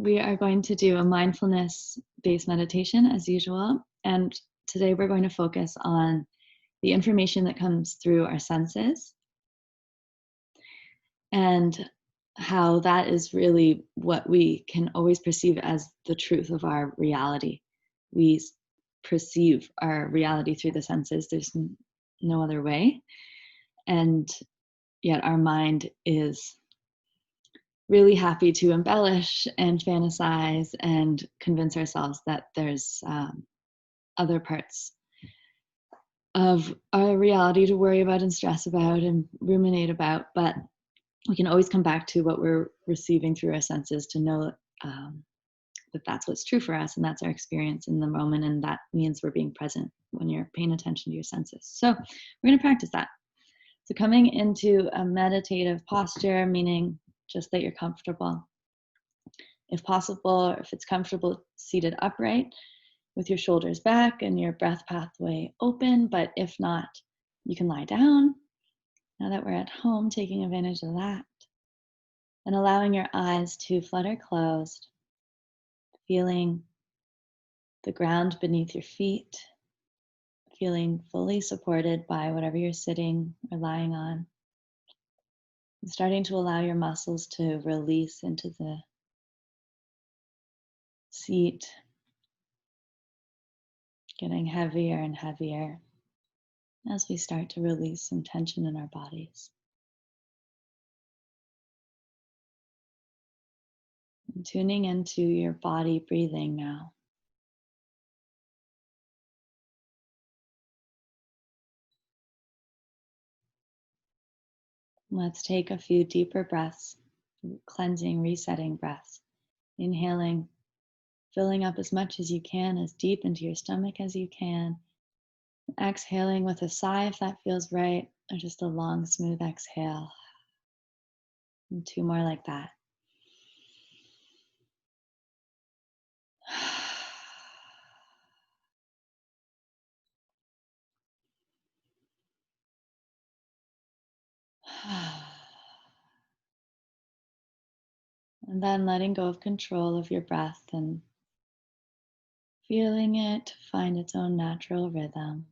We are going to do a mindfulness-based meditation as usual. And today we're going to focus on the information that comes through our senses and how that is really what we can always perceive as the truth of our reality. We perceive our reality through the senses. There's no other way. And yet our mind is really happy to embellish and fantasize and convince ourselves that there's other parts of our reality to worry about and stress about and ruminate about. But we can always come back to what we're receiving through our senses to know that that's what's true for us and that's our experience in the moment. And that means we're being present when you're paying attention to your senses. So we're going to practice that. So coming into a meditative posture, meaning just that you're comfortable. If possible, if it's comfortable, seated upright with your shoulders back and your breath pathway open. But if not, you can lie down. Now that we're at home, taking advantage of that and allowing your eyes to flutter closed, feeling the ground beneath your feet, feeling fully supported by whatever you're sitting or lying on. And starting to allow your muscles to release into the seat, getting heavier and heavier as we start to release some tension in our bodies. And tuning into your body breathing now. Let's take a few deeper breaths, cleansing, resetting breaths. Inhaling, filling up as much as you can, as deep into your stomach as you can. Exhaling with a sigh if that feels right, or just a long, smooth exhale. And two more like that. And then letting go of control of your breath and feeling it find its own natural rhythm.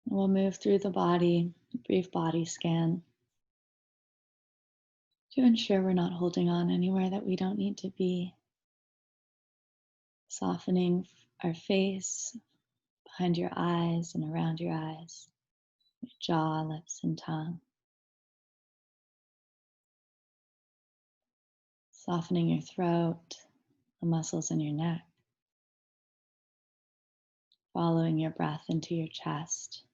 We'll move through the body, brief body scan, to ensure we're not holding on anywhere that we don't need to be. Softening our face, behind your eyes and around your eyes, your jaw, lips, and tongue. Softening your throat, the muscles in your neck. Following your breath into your chest.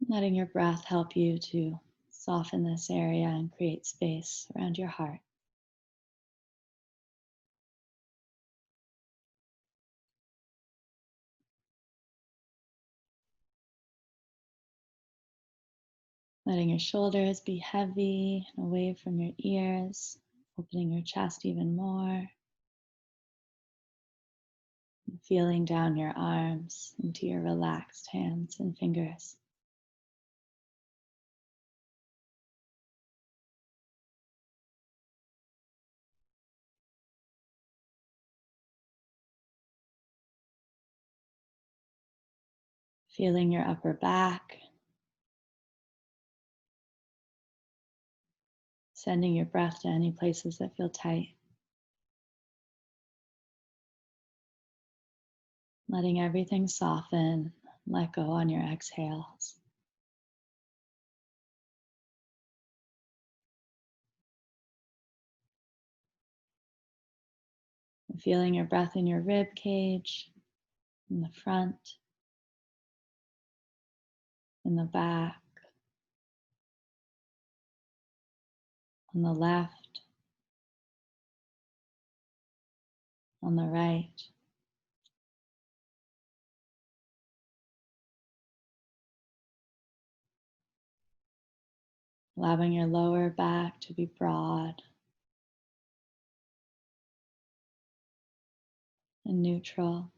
Letting your breath help you to soften this area and create space around your heart. Letting your shoulders be heavy and away from your ears, opening your chest even more. And feeling down your arms into your relaxed hands and fingers. Feeling your upper back. Sending your breath to any places that feel tight. Letting everything soften, let go on your exhales. Feeling your breath in your rib cage, in the front, in the back, on the left, on the right. Allowing your lower back to be broad and neutral.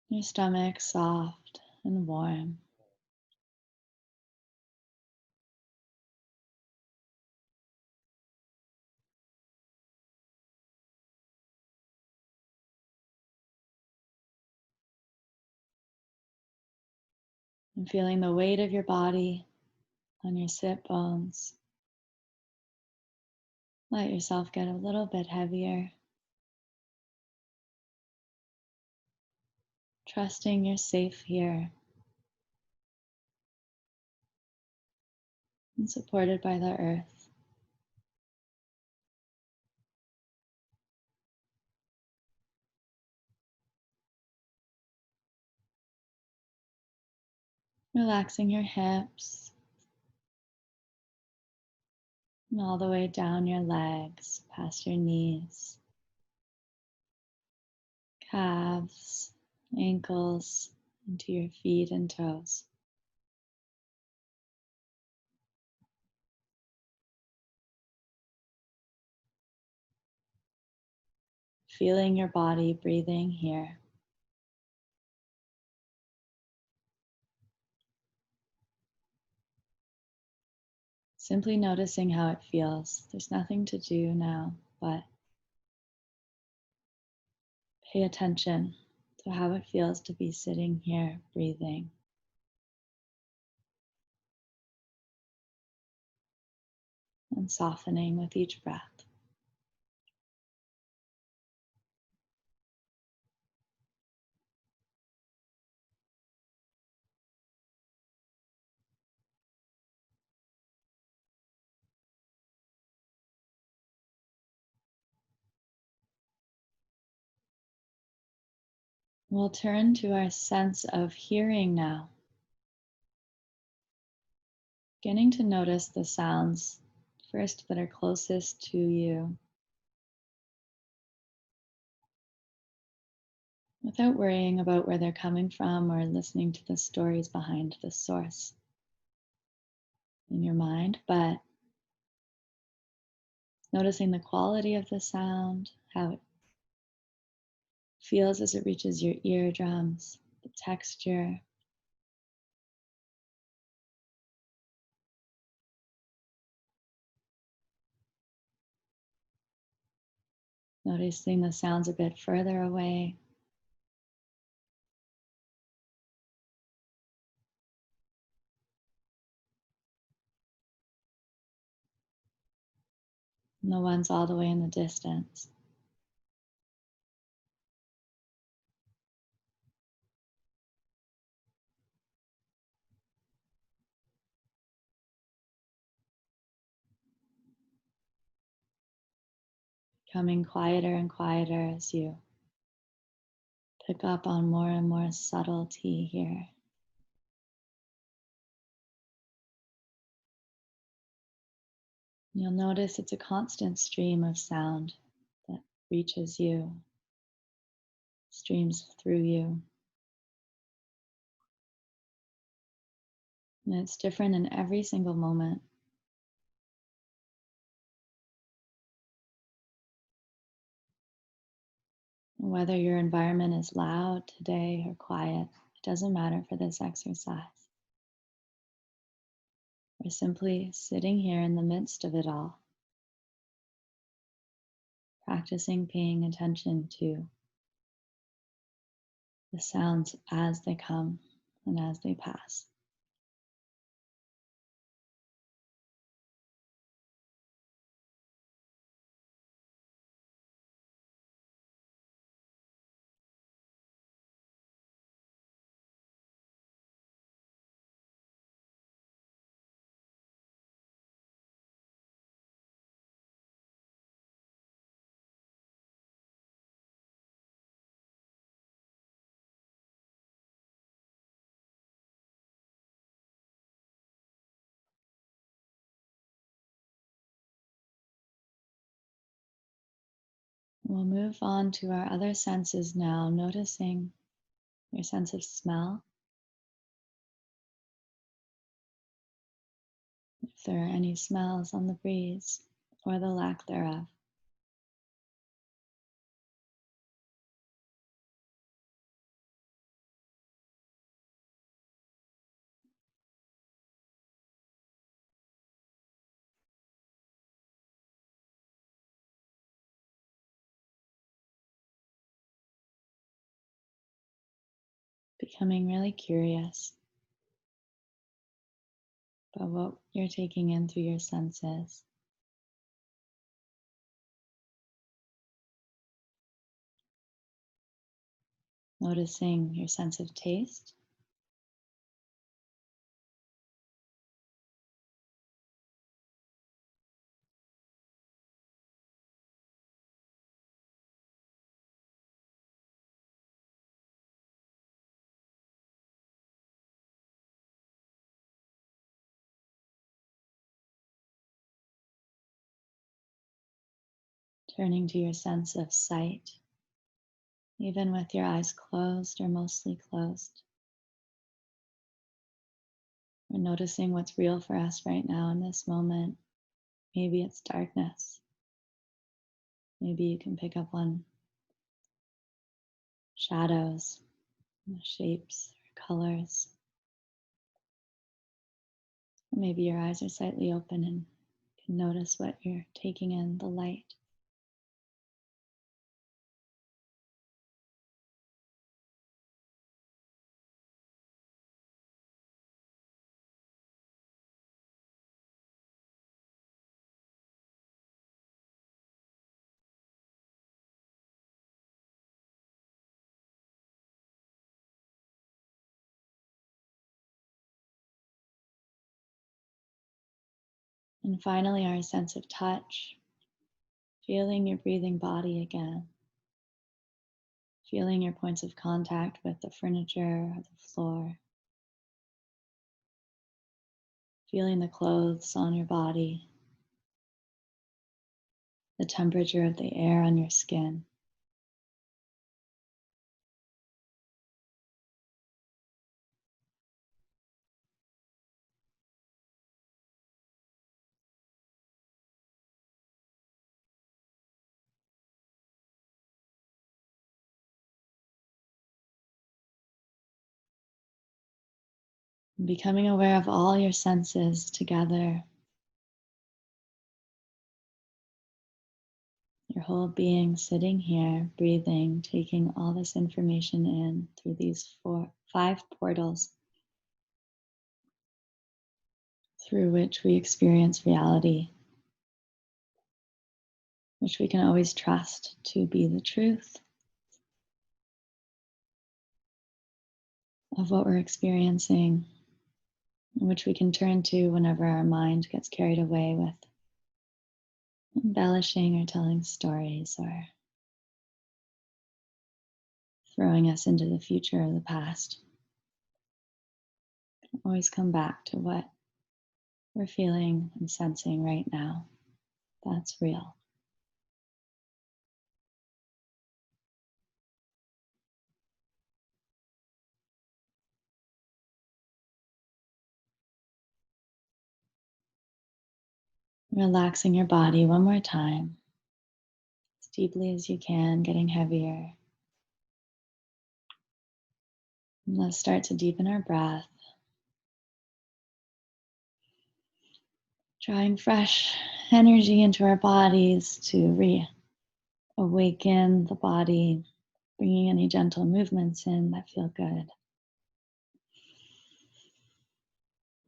Your stomach soft and warm. And feeling the weight of your body on your sit bones. Let yourself get a little bit heavier, trusting you're safe here and supported by the earth. Relaxing your hips and all the way down your legs, past your knees, calves, ankles, into your feet and toes. Feeling your body breathing here. Simply noticing how it feels. There's nothing to do now, but pay attention to how it feels to be sitting here breathing. And softening with each breath. We'll turn to our sense of hearing now, beginning to notice the sounds first that are closest to you without worrying about where they're coming from or listening to the stories behind the source in your mind, but noticing the quality of the sound, how it feels as it reaches your eardrums, the texture. Noticing the sounds a bit further away. And the ones all the way in the distance. Becoming quieter and quieter as you pick up on more and more subtlety here. You'll notice it's a constant stream of sound that reaches you, streams through you. And it's different in every single moment. Whether your environment is loud today or quiet, it doesn't matter for this exercise. We're simply sitting here in the midst of it all, practicing paying attention to the sounds as they come and as they pass. We'll move on to our other senses now, noticing your sense of smell, if there are any smells on the breeze or the lack thereof. becoming really curious about what you're taking in through your senses. Noticing your sense of taste, turning to your sense of sight, even with your eyes closed or mostly closed. We're noticing what's real for us right now in this moment. Maybe it's darkness. Maybe you can pick up on shadows, shapes, or colors. Or maybe your eyes are slightly open and can notice what you're taking in, the light. And finally, our sense of touch, feeling your breathing body again, feeling your points of contact with the furniture or the floor, feeling the clothes on your body, the temperature of the air on your skin. And becoming aware of all your senses together, your whole being sitting here, breathing, taking all this information in through these 5 portals through which we experience reality, which we can always trust to be the truth of what we're experiencing, which we can turn to whenever our mind gets carried away with embellishing or telling stories or throwing us into the future or the past. Always come back to what we're feeling and sensing right now. That's real. Relaxing your body one more time, as deeply as you can, getting heavier. And let's start to deepen our breath. Drawing fresh energy into our bodies to reawaken the body, bringing any gentle movements in that feel good.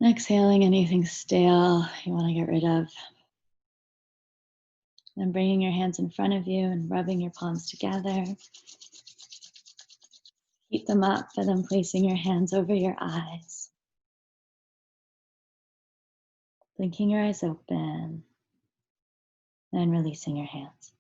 Exhaling anything stale you want to get rid of. Then bringing your hands in front of you and rubbing your palms together. Keep them up, and then placing your hands over your eyes. Blinking your eyes open, then releasing your hands.